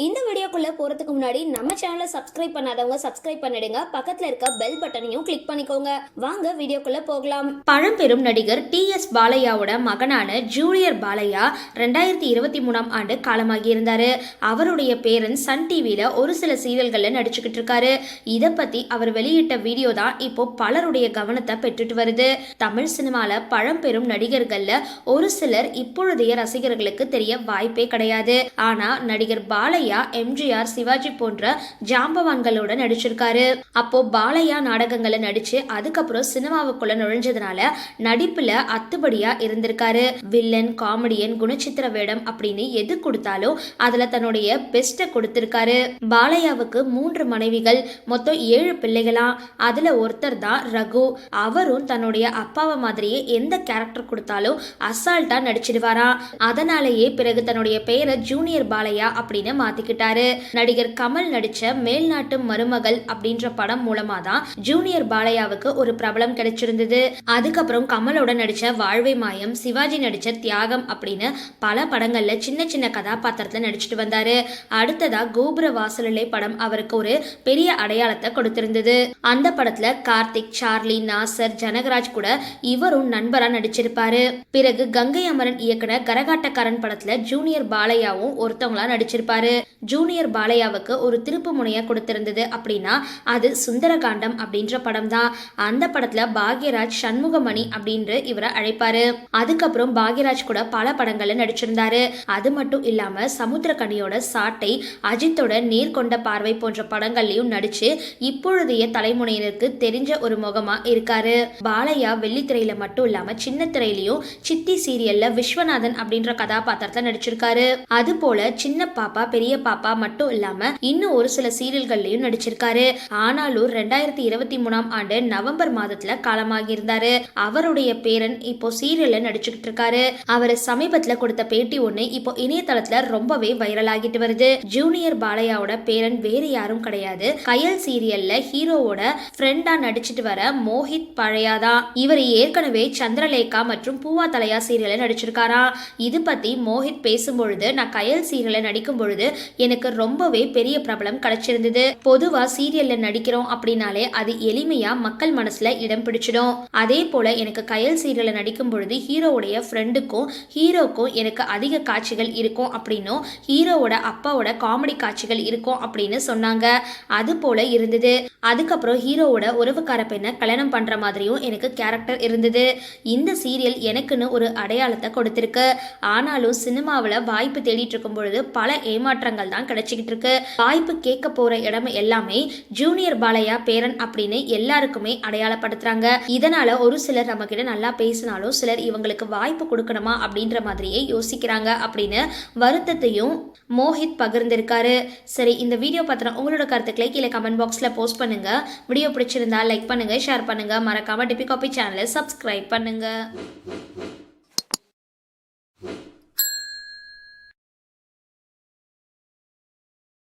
இந்த வீடியோக்குள்ள போறதுக்கு முன்னாடி நம்ம சேனலை சப்ஸ்கிரைப் பண்ணாதவங்க சப்ஸ்கிரைப் பண்ணிடுங்க, பக்கத்துல இருக்க பெல் பட்டனையும் கிளிக் பண்ணிக்கோங்க. வாங்க வீடியோக்குள்ள போகலாம். பழம்பெரும் நடிகர் டி.எஸ். பாலையாவோட மகனான ஜூனியர் பாலையா 2023ஆம் ஆண்டு காலமாகி இருந்தாரு. அவருடைய பேரன் சன் டிவில ஒரு சில சீரியல்கள்ல நடிச்சுக்கிட்டு இருக்காரு. இத பத்தி அவர் வெளியிட்ட வீடியோ தான் இப்போ பலருடைய கவனத்தை பெற்றுட்டு வருது. தமிழ் சினிமால பழம்பெரும் நடிகர்கள்ல ஒரு சிலர் இப்பொழுதைய ரசிகர்களுக்கு தெரிய வாய்ப்பே கிடையாது. ஆனா நடிகர் பாலையா எம்ஜிஆர், சிவாஜி போன்ற ஜாம்பவான்களோட நடிச்சிருக்காரு. அப்போ பாலையா நாடகங்களை நடிச்சு அதுக்கப்புறம் சினிமாவுக்குள்ள நுழைஞ்சதுனால நடிப்புல அத்துபடியா இருந்திருக்காரு. வில்லன், காமெடியன், குணச்சித்திர வேடம் அப்படின்னு எது கொடுத்தாலும் அதுல தன்னுடைய பெஸ்ட கொடுத்திருக்காரு. பாலையாவுக்கு 3 மனைவிகள், மொத்தம் 7 பிள்ளைகளா. அதுல ஒருத்தர் தான் ரகு. அவரும் தன்னுடைய அப்பாவை மாதிரியே எந்த கேரக்டர் கொடுத்தாலும் அசால்ட்டா நடிச்சிடுவாரா. அதனாலேயே பிறகு தன்னுடைய பெயரை ஜூனியர் பாலையா அப்படின்னு மாத்திக்கிட்டாரு. நடிகர் கமல் நடிச்ச மேல்நாட்டு மருமகள் அப்படின்ற படம் மூலமா தான் ஜூனியர் பாலையாவுக்கு ஒரு பிரபலம் கிடைச்சிருந்தது. அதுக்கப்புறம் கமலோட நடிச்ச வாழ்வை மாயம், சிவாஜி நடிச்ச தியாகம் அப்படின்னு பல படங்கள்ல சின்ன சின்ன கதாபாத்திரத்துல நடிச்சிட்டு வந்தாரு. அடுத்ததா கோபுர வாசலிலே படம் அவருக்கு ஒரு பெரிய அடையாளத்தை கொடுத்திருந்தது. அந்த படத்துல கார்த்திக், சார்லி, நாசர், ஜனகராஜ் கூட இவரும் நண்பரா நடிச்சிருப்பாரு. பிறகு கங்கை அமரன் இயக்குன கரகாட்டக்காரன் படத்துல ஜூனியர் பாலையாவும் ஒருத்தவங்களா நடிச்சிருப்பாரு. ஜூனியர் பாலையாவுக்கு ஒரு திருப்பு முனையா கொடுத்திருந்தது அப்படின்னா அது சுந்தரகாண்டம் அப்படின்ற படம் தான். அந்த படத்துல பாக்யராஜ் சண்முகமணி அப்படின்னு இவரை அழைப்பாரு. அதுக்கப்புறம் பாக்யராஜ் கூட பல படங்கள்ல நடிச்சிருந்தாரு. அது மட்டும் இல்லாம சமுத்திரக்கனியோட சாட்டை, அஜித்தோட நேர்கொண்ட பார்வை போன்ற படங்கள்லயும் நடிச்சு இப்பொழுதைய தலைமுறையினருக்கு தெரிஞ்ச ஒரு முகமா இருக்காரு. பாலையா வெள்ளித்திரையில மட்டும் இல்லாம சின்ன திரையிலையும் சித்தி சீரியல்ல விஸ்வநாதன் அப்படின்ற கதாபாத்திரத்துல நடிச்சிருக்காரு. அது போல சின்ன பாப்பா, பெரிய பாப்பா மட்டும் இல்லாம இன்னும் ஒரு சில சீரியல்கள்லயும் நடிச்சிருக்காரு. ஆனாலும் 2023ஆம் ஆண்டு நவம்பர் மாதத்துல காலமாகி இருந்தாரு. அவருடைய பேரன் இப்போ சீரியல்ல நடிச்சுக்கிட்டு இருக்காரு. அவர் சமீபத்துல கொடுத்த பேட்டி ஒண்ணு இப்போ இணையதளத்துல ரொம்பவே வைரல் ஆகிட்டு வருது. ஜூனியர் பாலையாவோட பேரன் வேறு யாரும் கிடையாது, கயல் சீரியல்ல ஹீரோவோட ஃப்ரெண்டா நடிச்சிட்டு வர மோஹித் பழையாதான். இவர் ஏற்கனவே சந்திரலேகா மற்றும் பூவா தலையா சீரியல்ல நடிச்சிருக்காரா. இது பத்தி மோஹித் பேசும்பொழுது, நான் கயல் சீரியல்ல நடிக்கும் பொழுது எனக்கு ரொம்பவே பெரிய பிரபலம் கிடைச்சிருந்தது. பொதுவா சீரியல்ல நடிக்கிறோம் அப்படின்னாலே அது எளிமையா மக்கள் மனசுல இடம் பிடிச்சிடும். அதே போல எனக்கு கயல் சீரியல்ல நடிக்கும் பொழுது ஹீரோவுடைய ஃப்ரெண்டுக்கும் ஹீரோக்கும் எனக்கு அதிக காட்சிகள் இருக்கும் அப்படின்னும் ஹீரோவோட அப்பாவோட காமெடி காட்சிகள் இருக்கும் அப்படின்னு சொன்னாங்க. அது போல இருந்தது. அதுக்கப்புறம் ஹீரோவோட உறவுக்கார பெண்ணை கல்யாணம் பண்ற மாதிரியும் எனக்கு கேரக்டர் இருந்தது. இந்த சீரியல் எனக்குன்னு ஒரு அடையாளத்தை கொடுத்திருக்கு. ஆனாலும் சினிமாவில் வாய்ப்பு தேடிட்டு இருக்கும் பொழுது பல ஏமாற்றங்கள் தான் கிடைச்சிக்கிட்டு இருக்கு. வாய்ப்பு கேட்க போற இடம் எல்லாமே ஜூனியர் பாலையா பேரன் அப்படின்னு எல்லாருக்குமே அடையாளப்படுத்துறாங்க. இதனால ஒரு சிலர் நம்ம கிட்ட நல்லா பேசினாலும் சிலர் இவங்களுக்கு வாய்ப்பு கொடுக்கணுமா அப்படின்ற மாதிரியே யோசிக்கிறாங்க அப்படின்னு வருத்தத்தையும் மோஹித் பகிர்ந்திருக்காரு. சரி, இந்த வீடியோ பத்தின உங்களோட கருத்துக்களை கீழே கமெண்ட் பாக்ஸ்ல போஸ்ட் பண்ணுங்க. வீடியோ பிடிச்சிருந்தா லைக் பண்ணுங்க, ஷேர் பண்ணுங்க, மறக்காம டிபி காபி சேனலை சப்ஸ்கிரைப் பண்ணுங்க.